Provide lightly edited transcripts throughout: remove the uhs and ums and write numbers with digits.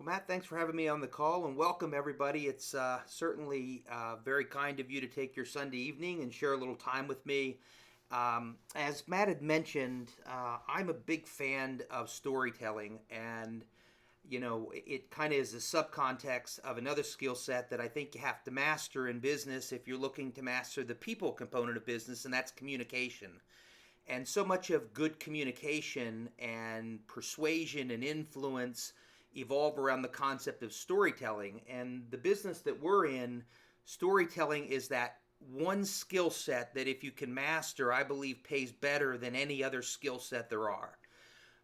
Well, Matt, thanks for having me on the call and welcome everybody. It's certainly very kind of you to take your Sunday evening and share a little time with me. As Matt had mentioned, I'm a big fan of storytelling, and it kind of is a subcontext of another skill set that I think you have to master in business if you're looking to master the people component of business, and that's communication. And so much of good communication and persuasion and influence evolve around the concept of storytelling. And the business that we're in, storytelling is that one skill set that, if you can master, I believe pays better than any other skill set there are.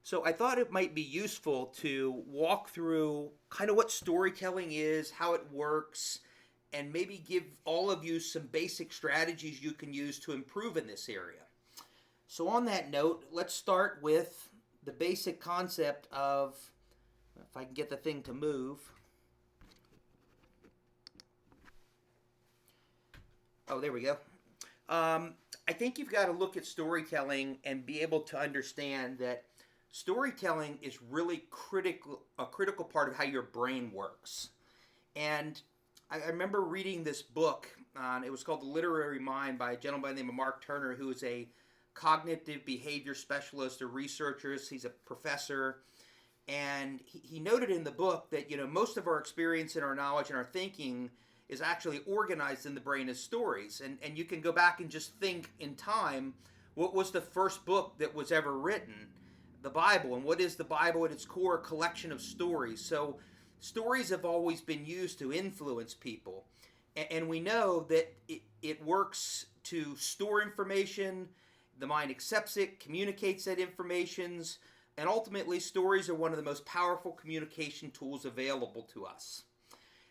So I thought it might be useful to walk through kind of what storytelling is, how it works, and maybe give all of you some basic strategies you can use to improve in this area. So, on that note, let's start with the basic concept of, if I can get the thing to move. Oh, there we go. I think you've got to look at storytelling and be able to understand that storytelling is really a critical part of how your brain works. And I remember reading this book. It was called The Literary Mind by a gentleman by the name of Mark Turner, who is a cognitive behavior specialist, a researcher. He's a professor. And he noted in the book that, most of our experience and our knowledge and our thinking is actually organized in the brain as stories. And you can go back and just think in time, what was the first book that was ever written? The Bible. And what is the Bible at its core? A collection of stories. So stories have always been used to influence people. And we know that it works to store information. The mind accepts it, communicates that information, and ultimately stories are one of the most powerful communication tools available to us.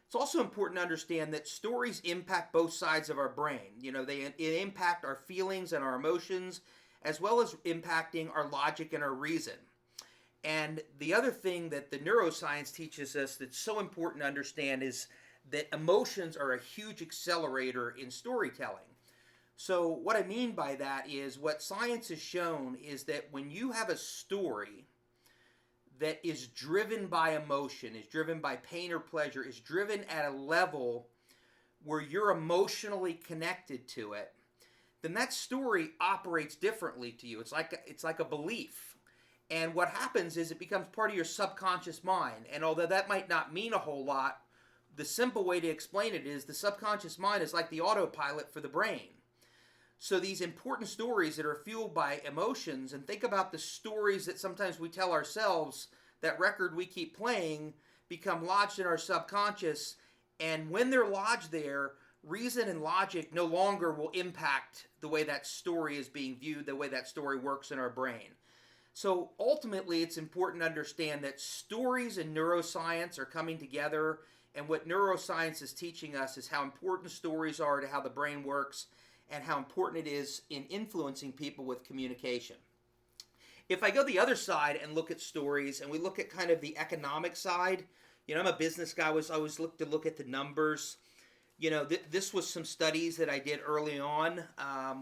It's also important to understand that stories impact both sides of our brain. They impact our feelings and our emotions, as well as impacting our logic and our reason. And the other thing that the neuroscience teaches us that's so important to understand is that emotions are a huge accelerator in storytelling. So what I mean by that is, what science has shown is that when you have a story that is driven by emotion, is driven by pain or pleasure, is driven at a level where you're emotionally connected to it, then that story operates differently to you. It's like a belief. And what happens is it becomes part of your subconscious mind. And although that might not mean a whole lot, the simple way to explain it is the subconscious mind is like the autopilot for the brain. So these important stories that are fueled by emotions, and think about the stories that sometimes we tell ourselves, that record we keep playing, become lodged in our subconscious. And when they're lodged there, reason and logic no longer will impact the way that story is being viewed, the way that story works in our brain. So ultimately, it's important to understand that stories and neuroscience are coming together. And what neuroscience is teaching us is how important stories are to how the brain works, and how important it is in influencing people with communication. If I go the other side and look at stories, and we look at kind of the economic side, I'm a business guy. I always look at the numbers. This was some studies that I did early on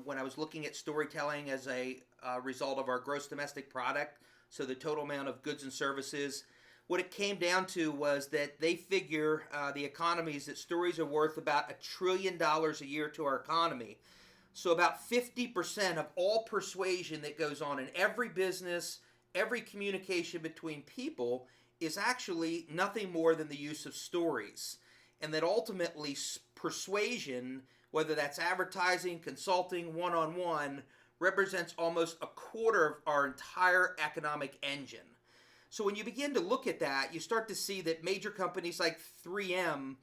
when I was looking at storytelling as a result of our gross domestic product, so the total amount of goods and services. What it came down to was that they figure, the economies, that stories are worth about $1 trillion a year to our economy. So about 50% of all persuasion that goes on in every business, every communication between people, is actually nothing more than the use of stories. And that ultimately persuasion, whether that's advertising, consulting, one-on-one, represents almost a quarter of our entire economic engine. So when you begin to look at that, you start to see that major companies like 3M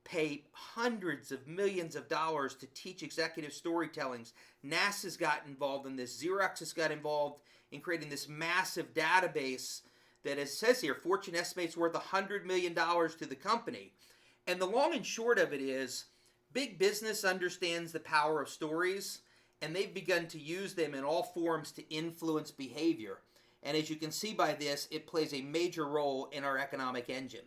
pay hundreds of millions of dollars to teach executive storytellings. NASA's got involved in this. Xerox has got involved in creating this massive database that, as it says here, Fortune estimates worth $100 million to the company. And the long and short of it is, big business understands the power of stories, and they've begun to use them in all forms to influence behavior. And as you can see by this, it plays a major role in our economic engine.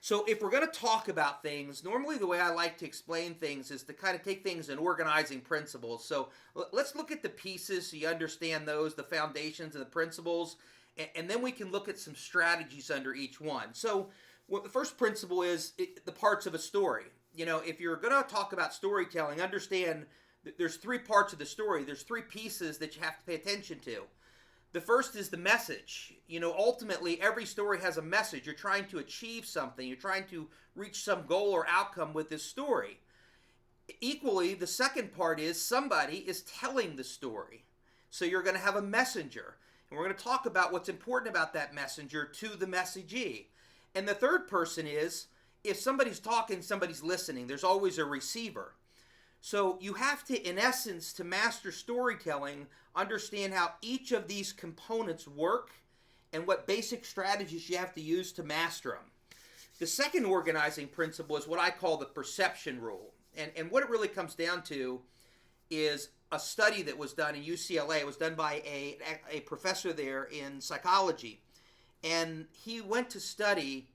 So if we're going to talk about things, normally the way I like to explain things is to kind of take things in organizing principles. So let's look at the pieces so you understand those, the foundations and the principles, and then we can look at some strategies under each one. So Well, the first principle is the parts of a story. If you're going to talk about storytelling, understand that there's three parts of the story. There's three pieces that you have to pay attention to. The first is the message. Ultimately, every story has a message. You're trying to achieve something. You're trying to reach some goal or outcome with this story. Equally, the second part is somebody is telling the story. So you're going to have a messenger. And we're going to talk about what's important about that messenger to the messagee. And the third person is, if somebody's talking, somebody's listening. There's always a receiver. So you have to, in essence, to master storytelling, understand how each of these components work and what basic strategies you have to use to master them. The second organizing principle is what I call the perception rule. And what it really comes down to is a study that was done in UCLA. It was done by a professor there in psychology. And he went to study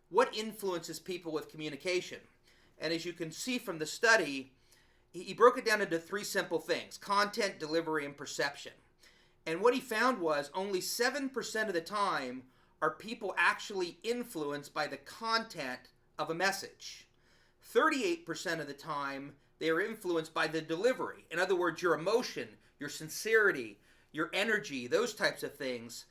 what influences people with communication. And as you can see from the study, he broke it down into three simple things: content, delivery, and perception. And what he found was only 7% of the time are people actually influenced by the content of a message. 38% of the time, they are influenced by the delivery. In other words, your emotion, your sincerity, your energy, those types of things.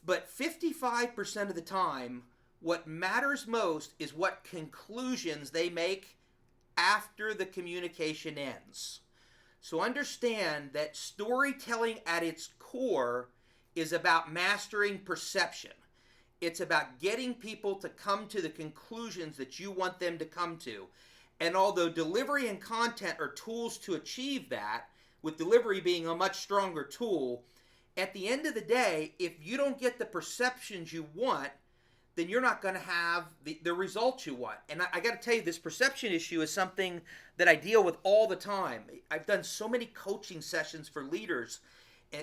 But 55% of the time, what matters most is what conclusions they make after the communication ends. So understand that storytelling at its core is about mastering perception. It's about getting people to come to the conclusions that you want them to come to. And although delivery and content are tools to achieve that, with delivery being a much stronger tool, at the end of the day, if you don't get the perceptions you want, then you're not going to have the results you want. And I got to tell you, this perception issue is something that I deal with all the time. I've done so many coaching sessions for leaders,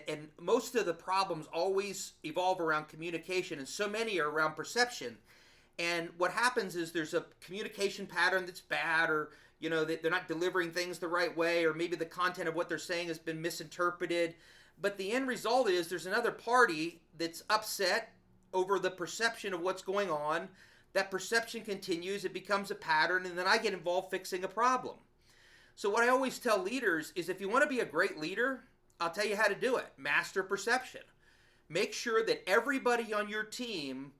and most of the problems always evolve around communication, and so many are around perception. And what happens is there's a communication pattern that's bad, or they're not delivering things the right way, or maybe the content of what they're saying has been misinterpreted. But the end result is there's another party that's upset over the perception of what's going on. That perception continues, it becomes a pattern, and then I get involved fixing a problem. So what I always tell leaders is, if you want to be a great leader, I'll tell you how to do it. Master perception. Make sure that everybody on your team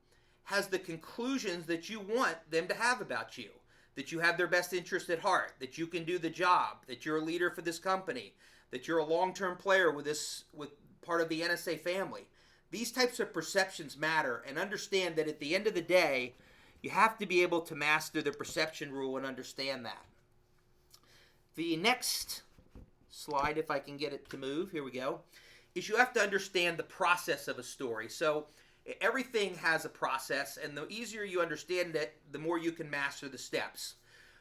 has the conclusions that you want them to have about you, that you have their best interest at heart, that you can do the job, that you're a leader for this company, that you're a long-term player with part of the NSA family. These types of perceptions matter, and understand that at the end of the day, you have to be able to master the perception rule and understand that. The next slide, if I can get it to move, here we go, is you have to understand the process of a story. So everything has a process, and the easier you understand it, the more you can master the steps.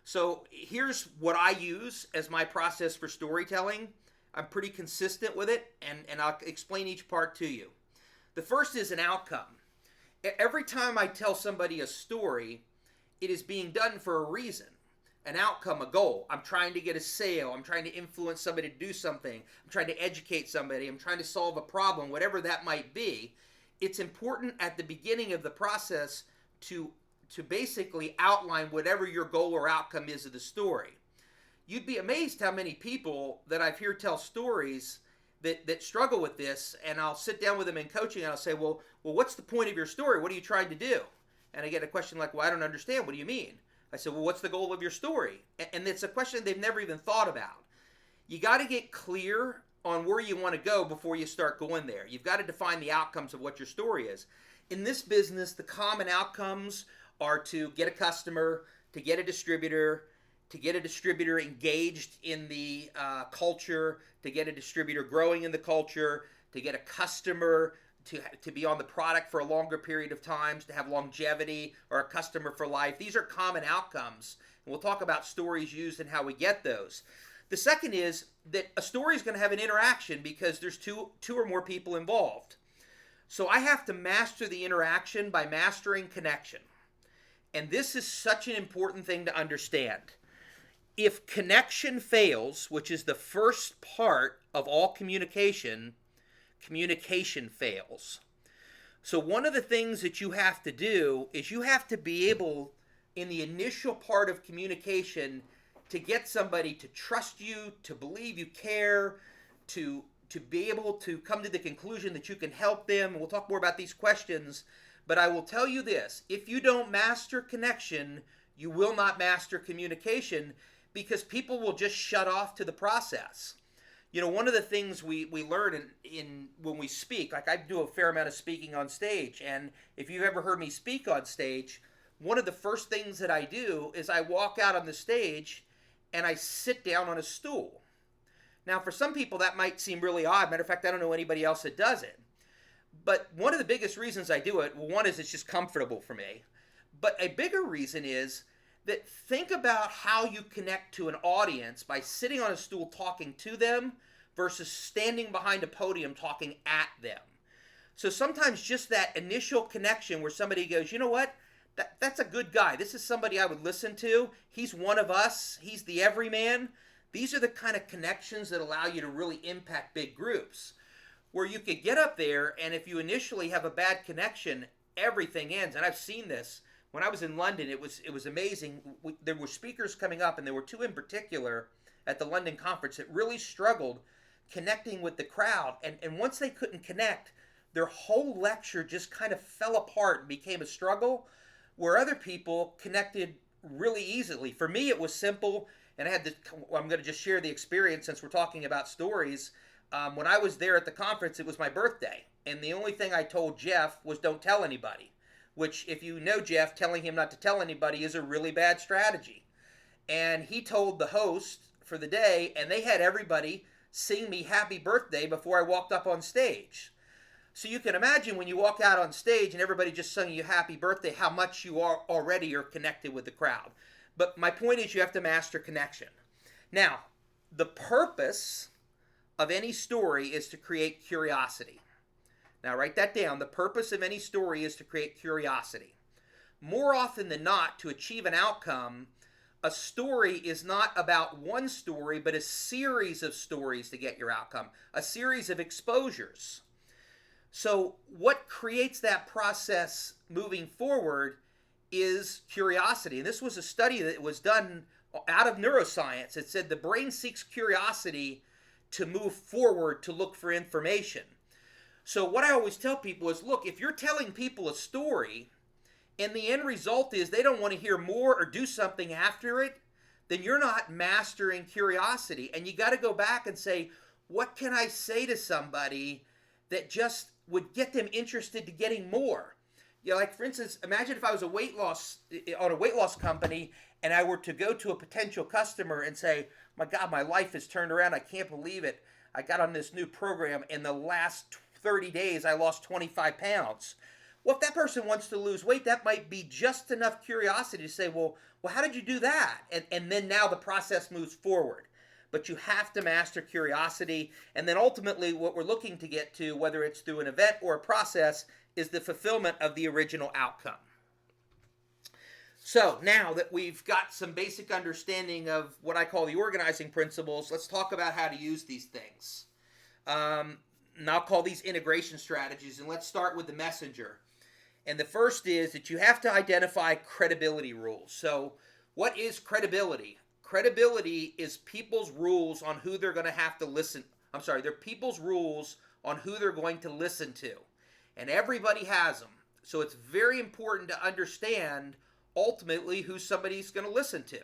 So here's what I use as my process for storytelling. I'm pretty consistent with it, and I'll explain each part to you. The first is an outcome. Every time I tell somebody a story, it is being done for a reason. An outcome, a goal. I'm trying to get a sale. I'm trying to influence somebody to do something. I'm trying to educate somebody. I'm trying to solve a problem, whatever that might be. It's important at the beginning of the process to basically outline whatever your goal or outcome is of the story. You'd be amazed how many people that I've heard tell stories that struggle with this, and I'll sit down with them in coaching and I'll say, well, what's the point of your story? What are you trying to do? And I get a question like, well, I don't understand. What do you mean? I said, well, what's the goal of your story? And it's a question they've never even thought about. You got to get clear on where you want to go before you start going there. You've got to define the outcomes of what your story is. In this business, the common outcomes are to get a customer, to get a distributor engaged in the culture, to get a distributor growing in the culture, to get a customer to be on the product for a longer period of times, to have longevity, or a customer for life. These are common outcomes. And we'll talk about stories used and how we get those. The second is that a story is going to have an interaction because there's two or more people involved. So I have to master the interaction by mastering connection. And this is such an important thing to understand. If connection fails, which is the first part of all communication, communication fails. So one of the things that you have to do is you have to be able, in the initial part of communication, to get somebody to trust you, to believe you care, to be able to come to the conclusion that you can help them. We'll talk more about these questions, but I will tell you this: if you don't master connection, you will not master communication, because people will just shut off to the process. One of the things we learn in when we speak, like I do a fair amount of speaking on stage, and if you've ever heard me speak on stage, one of the first things that I do is I walk out on the stage and I sit down on a stool. Now, for some people, that might seem really odd. Matter of fact, I don't know anybody else that does it. But one of the biggest reasons I do it, well, one is it's just comfortable for me. But a bigger reason is that think about how you connect to an audience by sitting on a stool talking to them versus standing behind a podium talking at them. So sometimes just that initial connection where somebody goes, you know what? That's a good guy. This is somebody I would listen to. He's one of us. He's the everyman. These are the kind of connections that allow you to really impact big groups, where you could get up there, and if you initially have a bad connection, everything ends. And I've seen this. When I was in London, it was amazing. There were speakers coming up, and there were two in particular at the London conference that really struggled connecting with the crowd. And once they couldn't connect, their whole lecture just kind of fell apart and became a struggle, where other people connected really easily. For me, it was simple. And I'm going to just share the experience since we're talking about stories. When I was there at the conference, it was my birthday. And the only thing I told Jeff was don't tell anybody. Which, if you know Jeff, telling him not to tell anybody is a really bad strategy. And he told the host for the day, and they had everybody sing me happy birthday before I walked up on stage. So you can imagine when you walk out on stage and everybody just sung you happy birthday, how much you already are connected with the crowd. But my point is you have to master connection. Now, the purpose of any story is to create curiosity. Now, write that down. The purpose of any story is to create curiosity. More often than not, to achieve an outcome, a story is not about one story, but a series of stories to get your outcome, a series of exposures. So what creates that process moving forward is curiosity. And this was a study that was done out of neuroscience. It said the brain seeks curiosity to move forward, to look for information. So what I always tell people is, look, if you're telling people a story and the end result is they don't want to hear more or do something after it, then you're not mastering curiosity. And you got to go back and say, what can I say to somebody that just would get them interested to getting more? Like for instance, imagine if I was on a weight loss company and I were to go to a potential customer and say, my God, my life has turned around. I can't believe it. I got on this new program. In the last 30 days, I lost 25 pounds. Well, if that person wants to lose weight, that might be just enough curiosity to say, well, how did you do that? And then now the process moves forward. But you have to master curiosity. And then ultimately what we're looking to get to, whether it's through an event or a process, is the fulfillment of the original outcome. So now that we've got some basic understanding of what I call the organizing principles, let's talk about how to use these things. And I'll call these integration strategies, and let's start with the messenger. And the first is that you have to identify credibility rules. So what is credibility? Credibility is people's rules on who they're going to have to listen. They're people's rules on who they're going to listen to. And everybody has them. So it's very important to understand ultimately who somebody's going to listen to.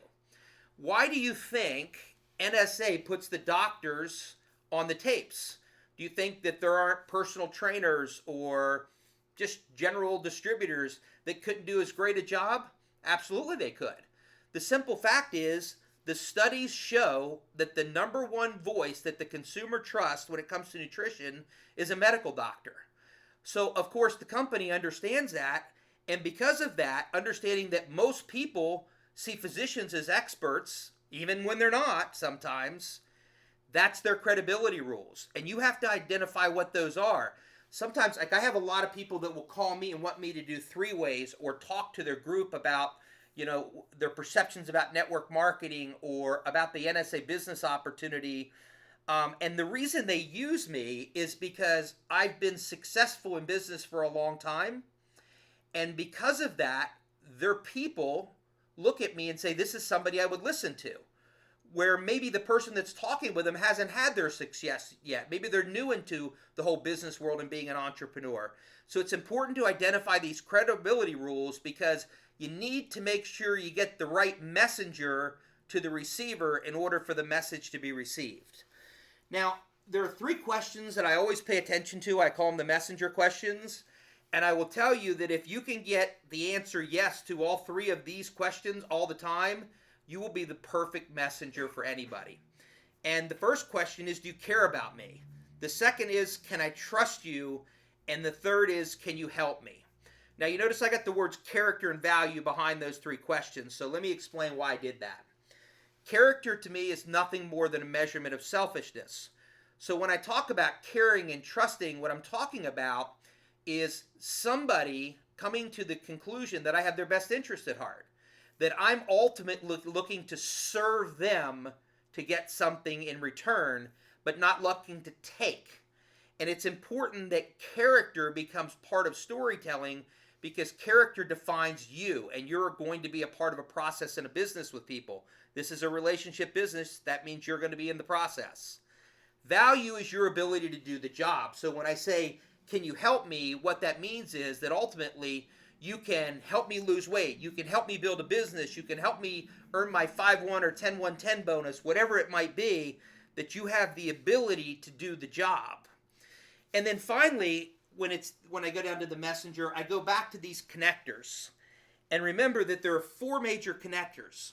Why do you think NSA puts the doctors on the tapes? Do you think that there aren't personal trainers or just general distributors that couldn't do as great a job? Absolutely they could. The simple fact is the studies show that the number one voice that the consumer trusts when it comes to nutrition is a medical doctor. So, of course, the company understands that, and because of that, understanding that most people see physicians as experts, even when they're not sometimes, that's their credibility rules. And you have to identify what those are. Sometimes, like I have a lot of people that will call me and want me to do 3-ways or talk to their group about, their perceptions about network marketing or about the NSA business opportunity. And the reason they use me is because I've been successful in business for a long time. And because of that, their people look at me and say, this is somebody I would listen to. Where maybe the person that's talking with them hasn't had their success yet. Maybe they're new into the whole business world and being an entrepreneur. So it's important to identify these credibility rules because you need to make sure you get the right messenger to the receiver in order for the message to be received. Now, there are 3 questions that I always pay attention to. I call them the messenger questions. And I will tell you that if you can get the answer yes to all 3 of these questions all the time, you will be the perfect messenger for anybody. And the first question is, do you care about me? The second is, can I trust you? And the third is, can you help me? Now, you notice I got the words character and value behind those 3 questions. So let me explain why I did that. Character to me is nothing more than a measurement of selfishness. So when I talk about caring and trusting, what I'm talking about is somebody coming to the conclusion that I have their best interest at heart, that I'm ultimately looking to serve them to get something in return, but not looking to take. And it's important that character becomes part of storytelling because character defines you, and you're going to be a part of a process in a business with people. This is a relationship business. That means you're going to be in the process. Value is your ability to do the job. So when I say, can you help me? What that means is that ultimately you can help me lose weight. You can help me build a business. You can help me earn my 5-1 or 10-1-10 bonus, whatever it might be, that you have the ability to do the job. And then finally, when I go down to the messenger, I go back to these connectors. And remember that there are 4 major connectors: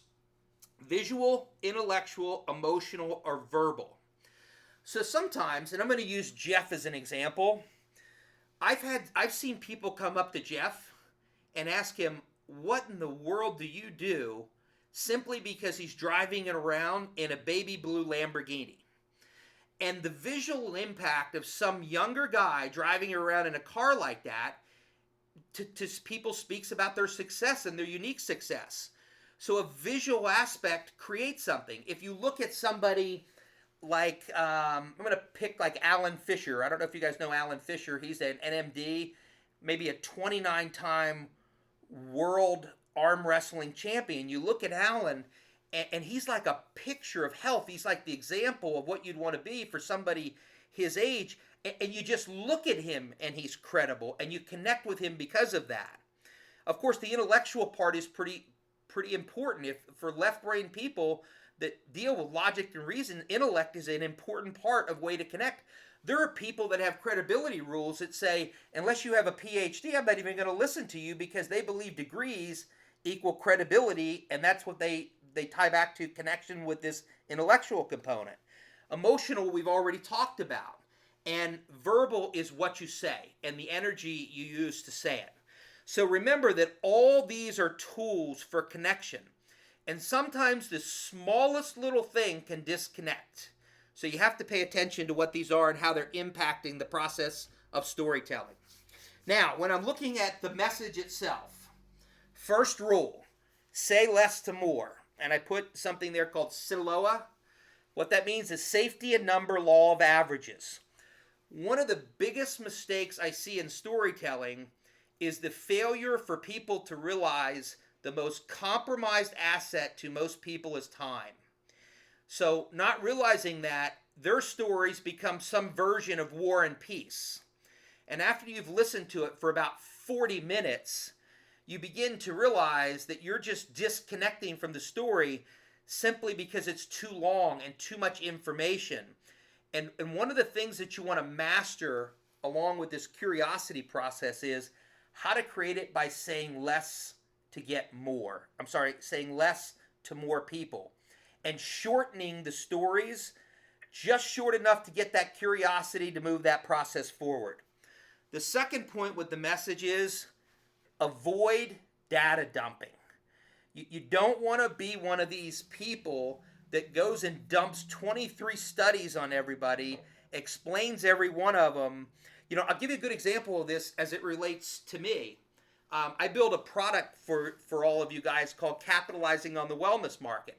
visual, intellectual, emotional, or verbal. So sometimes, and I'm going to use Jeff as an example, I've seen people come up to Jeff and ask him, what in the world do you do, simply because he's driving it around in a baby blue Lamborghini. And the visual impact of some younger guy driving around in a car like that to people speaks about their success and their unique success. So a visual aspect creates something. If you look at somebody like, I'm going to pick like Alan Fisher. I don't know if you guys know Alan Fisher. He's an NMD, maybe a 29-time world arm wrestling champion. You look at Alan, and he's like a picture of health. He's like the example of what you'd want to be for somebody his age. And you just look at him, and he's credible, and you connect with him because of that. Of course, the intellectual part is pretty important. If for left-brain people that deal with logic and reason, intellect is an important part of way to connect. There are people that have credibility rules that say, unless you have a PhD, I'm not even going to listen to you, because they believe degrees equal credibility, and that's what they tie back to connection with this intellectual component. Emotional, we've already talked about. And verbal is what you say and the energy you use to say it. So remember that all these are tools for connection. And sometimes the smallest little thing can disconnect. So you have to pay attention to what these are and how they're impacting the process of storytelling. Now, when I'm looking at the message itself, first rule, say less to more. And I put something there called SILOA. What that means is safety in number, law of averages. One of the biggest mistakes I see in storytelling is the failure for people to realize the most compromised asset to most people is time. So not realizing that, their stories become some version of War and Peace. And after you've listened to it for about 40 minutes, you begin to realize that you're just disconnecting from the story simply because it's too long and too much information. And one of the things that you want to master along with this curiosity process is how to create it by saying less to get more. Saying less to more people. And shortening the stories just short enough to get that curiosity to move that process forward. The second point with the message is avoid data dumping. You don't want to be one of these people that goes and dumps 23 studies on everybody, explains every one of them. I'll give you a good example of this as it relates to me. I build a product for all of you guys called Capitalizing on the Wellness Market.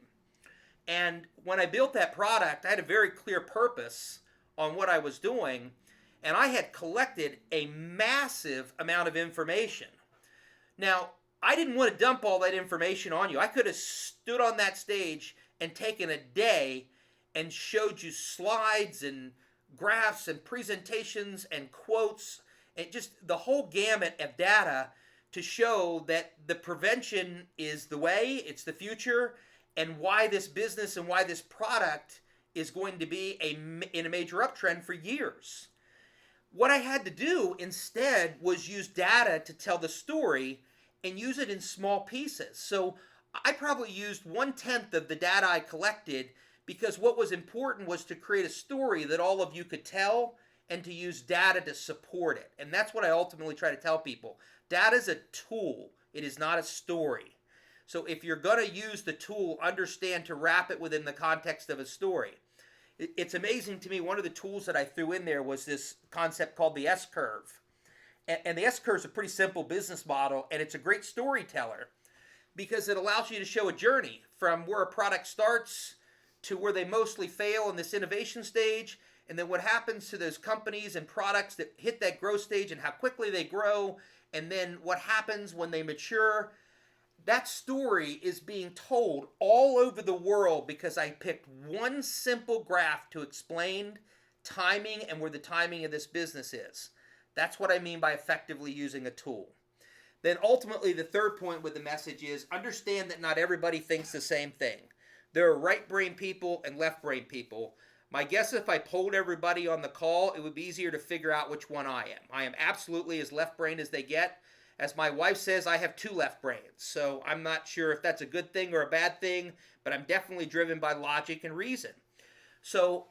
And when I built that product, I had a very clear purpose on what I was doing, and I had collected a massive amount of information. Now, I didn't want to dump all that information on you. I could have stood on that stage and taken a day and showed you slides and graphs and presentations and quotes and just the whole gamut of data to show that the prevention is the way, it's the future, and why this business and why this product is going to be in a major uptrend for years. What I had to do instead was use data to tell the story and use it in small pieces. So I probably used 1/10 of the data I collected because what was important was to create a story that all of you could tell and to use data to support it. And that's what I ultimately try to tell people. Data is a tool. It is not a story. So if you're going to use the tool, understand to wrap it within the context of a story. It's amazing to me, one of the tools that I threw in there was this concept called the S-curve. And the S-curve is a pretty simple business model, and it's a great storyteller because it allows you to show a journey from where a product starts to where they mostly fail in this innovation stage, and then what happens to those companies and products that hit that growth stage and how quickly they grow, and then what happens when they mature. That story is being told all over the world because I picked one simple graph to explain timing and where the timing of this business is. That's what I mean by effectively using a tool. Then ultimately the third point with the message is understand that not everybody thinks the same thing. There are right brain people and left brain people. My guess if I polled everybody on the call, it would be easier to figure out which one I am. I am absolutely as left brain as they get. As my wife says, I have two left brains. So I'm not sure if that's a good thing or a bad thing, but I'm definitely driven by logic and reason. So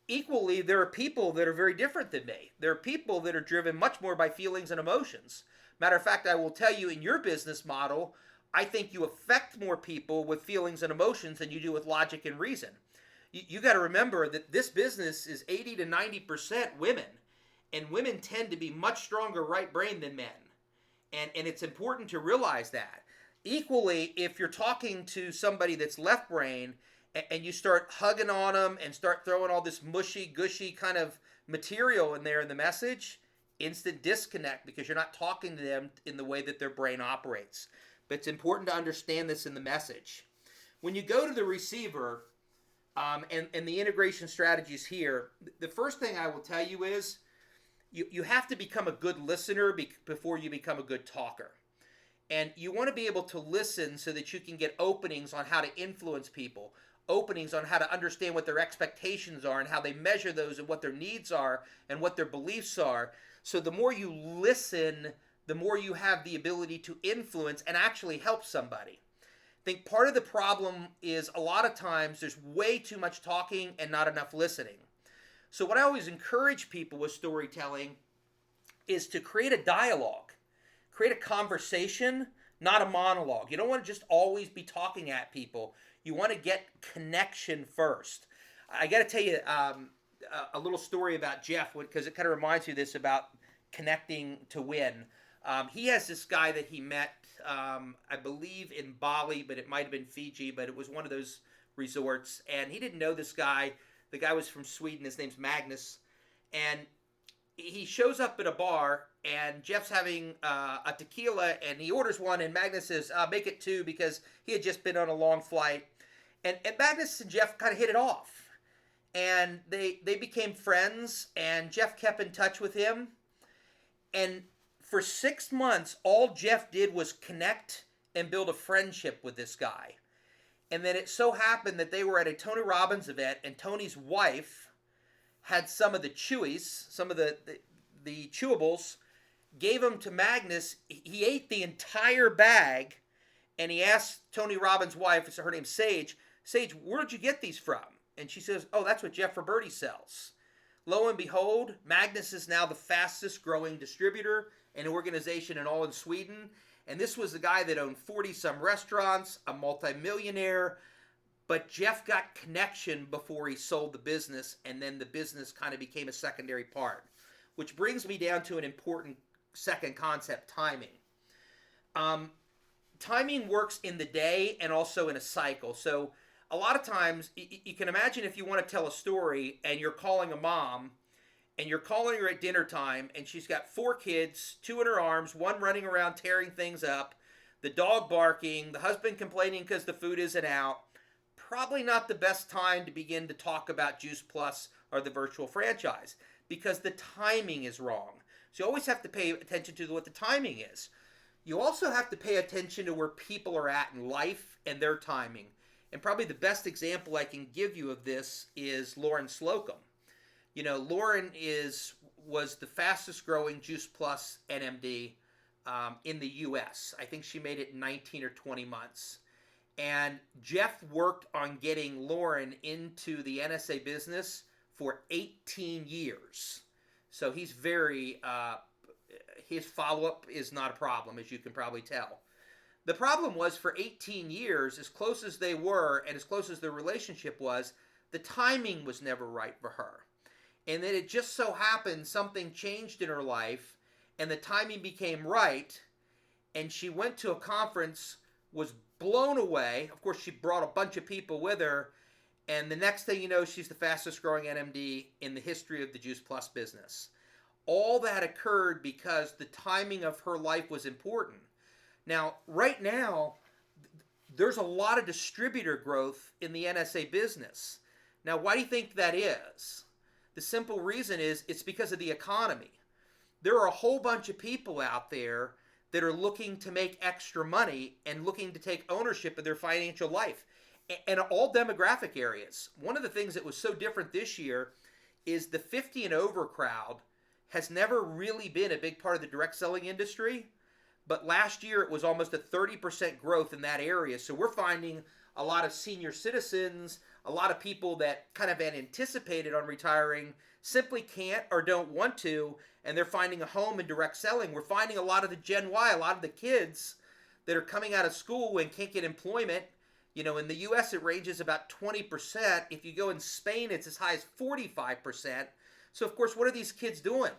equally, there are people that are very different than me. There are people that are driven much more by feelings and emotions. Matter of fact, I will tell you in your business model, I think you affect more people with feelings and emotions than you do with logic and reason. You got to remember that this business is 80 to 90% women, and women tend to be much stronger right brain than men. And it's important to realize that. Equally, if you're talking to somebody that's left brain and you start hugging on them and start throwing all this mushy, gushy kind of material in there in the message, instant disconnect because you're not talking to them in the way that their brain operates. But it's important to understand this in the message. When you go to the receiver and the integration strategies here, the first thing I will tell you is you have to become a good listener before you become a good talker. And you want to be able to listen so that you can get openings on how to influence people, openings on how to understand what their expectations are and how they measure those and what their needs are and what their beliefs are. So the more you listen, the more you have the ability to influence and actually help somebody. I think part of the problem is a lot of times there's way too much talking and not enough listening. So what I always encourage people with storytelling is to create a dialogue, create a conversation, not a monologue. You don't want to just always be talking at people. You want to get connection first. I got to tell you a little story about Jeff because it kind of reminds me of this about connecting to win. He has this guy that he met, I believe in Bali, but it might have been Fiji, but it was one of those resorts. And he didn't know this guy. The guy was from Sweden. His name's Magnus. And he shows up at a bar, and Jeff's having a tequila, and he orders one, and Magnus says, make it two, because he had just been on a long flight. And Magnus and Jeff kind of hit it off. And they became friends, and Jeff kept in touch with him. And for 6 months, all Jeff did was connect and build a friendship with this guy. And then it so happened that they were at a Tony Robbins event, and Tony's wife had some of the chewies, some of the chewables, gave them to Magnus. He ate the entire bag, and he asked Tony Robbins' wife, her name's Sage, where'd you get these from? And she says, oh, that's what Jeff Roberti sells. Lo and behold, Magnus is now the fastest growing distributor and organization in all in Sweden. And this was the guy that owned 40-some restaurants, a multimillionaire. But Jeff got connection before he sold the business, and then the business kind of became a secondary part. Which brings me down to an important second concept, timing. Timing works in the day and also in a cycle. So a lot of times you can imagine if you want to tell a story and you're calling a mom and you're calling her at dinner time and she's got 4 kids, 2 in her arms, one running around tearing things up, the dog barking, the husband complaining because the food isn't out. Probably not the best time to begin to talk about Juice Plus or the virtual franchise because the timing is wrong. So you always have to pay attention to what the timing is. You also have to pay attention to where people are at in life and their timing. And probably the best example I can give you of this is Lauren Slocum. You know, Lauren was the fastest growing Juice Plus NMD in the U.S. I think she made it in 19 or 20 months. And Jeff worked on getting Lauren into the NSA business for 18 years. So he's his follow-up is not a problem, as you can probably tell. The problem was for 18 years, as close as they were and as close as their relationship was, the timing was never right for her. And then it just so happened something changed in her life and the timing became right, and she went to a conference, was blown away. Of course, she brought a bunch of people with her, and the next thing you know, she's the fastest growing NMD in the history of the Juice Plus business. All that occurred because the timing of her life was important. Now, right now, there's a lot of distributor growth in the NSA business. Now, why do you think that is? The simple reason is it's because of the economy. There are a whole bunch of people out there that are looking to make extra money and looking to take ownership of their financial life. And all demographic areas. One of the things that was so different this year is the 50 and over crowd has never really been a big part of the direct selling industry. But last year it was almost a 30% growth in that area. So we're finding a lot of senior citizens, a lot of people that kind of had anticipated on retiring simply can't or don't want to, and they're finding a home in direct selling. We're finding a lot of the Gen Y, a lot of the kids that are coming out of school and can't get employment. You know, in the U.S. it ranges about 20%. If you go in Spain, it's as high as 45%. So, of course, what are these kids doing?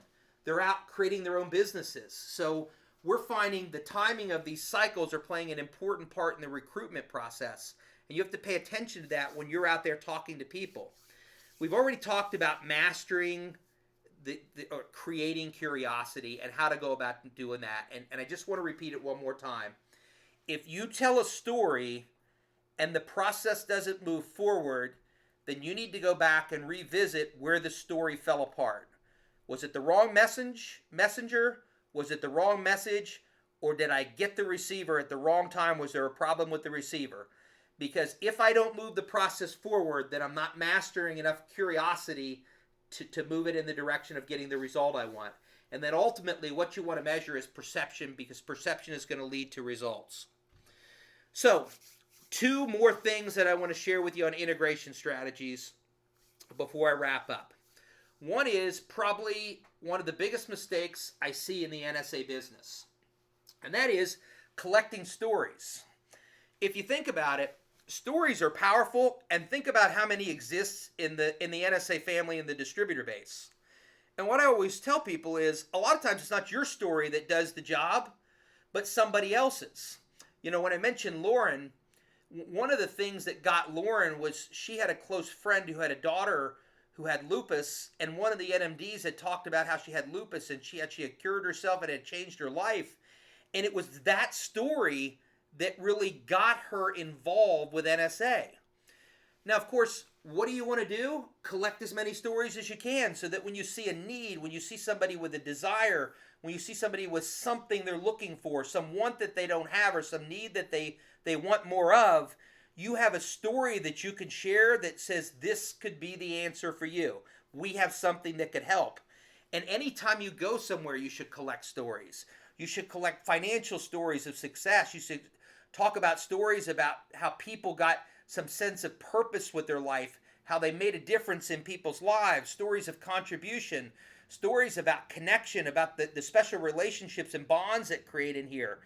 They're out creating their own businesses. So we're finding the timing of these cycles are playing an important part in the recruitment process. And you have to pay attention to that when you're out there talking to people. We've already talked about mastering or creating curiosity and how to go about doing that. And I just want to repeat it one more time. If you tell a story and the process doesn't move forward, then you need to go back and revisit where the story fell apart. Was it the wrong messenger? Was it the wrong message? Or did I get the receiver at the wrong time? Was there a problem with the receiver? Because if I don't move the process forward, then I'm not mastering enough curiosity to move it in the direction of getting the result I want. And then ultimately what you want to measure is perception, because perception is going to lead to results. So, 2 more things that I want to share with you on integration strategies before I wrap up. One is probably one of the biggest mistakes I see in the NSA business, and that is collecting stories. If you think about it, stories are powerful, and think about how many exists in the NSA family and the distributor base. And what I always tell people is a lot of times it's not your story that does the job, but somebody else's. You know, when I mentioned Lauren, one of the things that got Lauren was she had a close friend who had a daughter who had lupus, and one of the NMDs had talked about how she had lupus and she had cured herself and had changed her life. And it was that story that really got her involved with NSA. Now, of course, what do you want to do? Collect as many stories as you can so that when you see a need, when you see somebody with a desire, when you see somebody with something they're looking for, some want that they don't have or some need that they want more of, you have a story that you can share that says this could be the answer for you. We have something that could help. And anytime you go somewhere, you should collect stories. You should collect financial stories of success. You should talk about stories about how people got some sense of purpose with their life, how they made a difference in people's lives, stories of contribution, stories about connection, about the special relationships and bonds that create in here.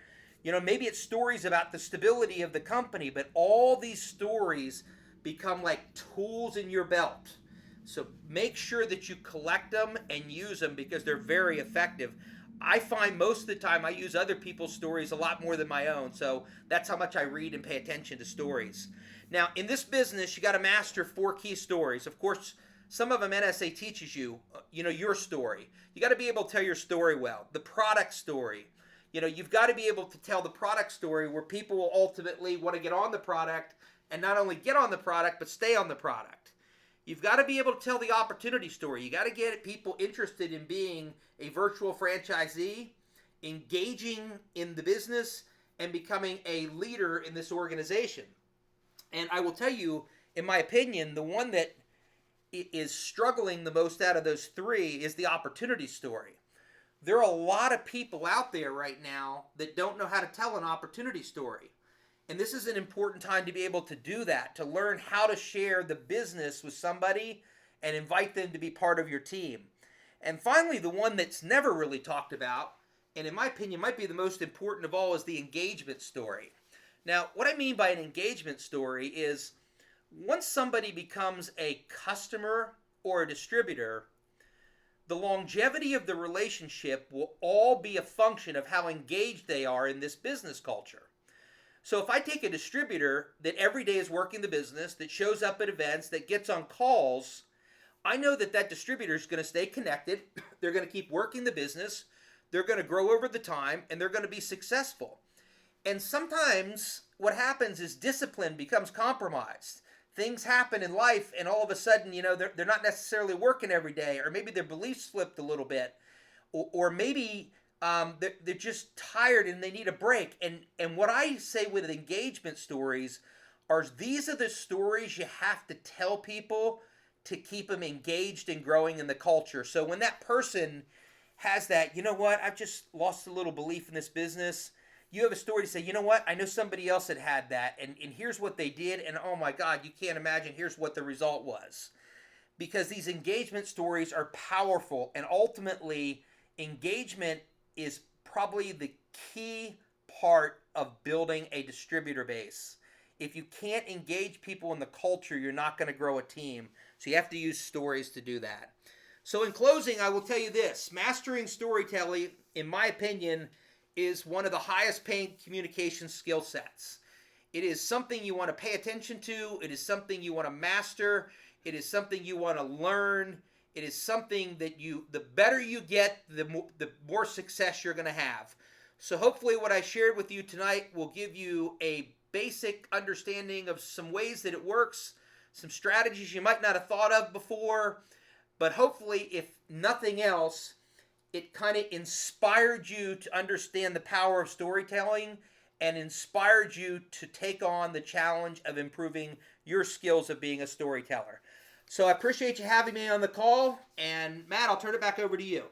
You know, maybe it's stories about the stability of the company, but all these stories become like tools in your belt. So make sure that you collect them and use them because they're very effective. I find most of the time I use other people's stories a lot more than my own. So that's how much I read and pay attention to stories. Now, in this business, you got to master 4 key stories. Of course, some of them NSA teaches you, your story. You got to be able to tell your story well. The product story. You've got to be able to tell the product story where people will ultimately want to get on the product and not only get on the product, but stay on the product. You've got to be able to tell the opportunity story. You got to get people interested in being a virtual franchisee, engaging in the business, and becoming a leader in this organization. And I will tell you, in my opinion, the one that is struggling the most out of those 3 is the opportunity story. There are a lot of people out there right now that don't know how to tell an opportunity story. And this is an important time to be able to do that, to learn how to share the business with somebody and invite them to be part of your team. And finally, the one that's never really talked about, and in my opinion might be the most important of all, is the engagement story. Now, what I mean by an engagement story is once somebody becomes a customer or a distributor, the longevity of the relationship will all be a function of how engaged they are in this business culture. So if I take a distributor that every day is working the business, that shows up at events, that gets on calls, I know that that distributor is going to stay connected. They're going to keep working the business. They're going to grow over the time, and they're going to be successful. And sometimes what happens is discipline becomes compromised. Things happen in life, and all of a sudden, they're not necessarily working every day, or maybe their beliefs slipped a little bit, or maybe they're just tired and they need a break. And what I say with engagement stories are these are the stories you have to tell people to keep them engaged and growing in the culture. So when that person has that, I've just lost a little belief in this business, you have a story to say, I know somebody else that had that, and here's what they did, and oh my God, you can't imagine, here's what the result was. Because these engagement stories are powerful, and ultimately, engagement is probably the key part of building a distributor base. If you can't engage people in the culture, you're not going to grow a team. So you have to use stories to do that. So in closing, I will tell you this. Mastering storytelling, in my opinion, is one of the highest paying communication skill sets. It is something you want to pay attention to. It is something you want to master. It is something you want to learn. It is something that the better you get, the more success you're going to have. So hopefully what I shared with you tonight will give you a basic understanding of some ways that it works, some strategies you might not have thought of before, but hopefully, if nothing else, it kind of inspired you to understand the power of storytelling and inspired you to take on the challenge of improving your skills of being a storyteller. So I appreciate you having me on the call, and Matt, I'll turn it back over to you.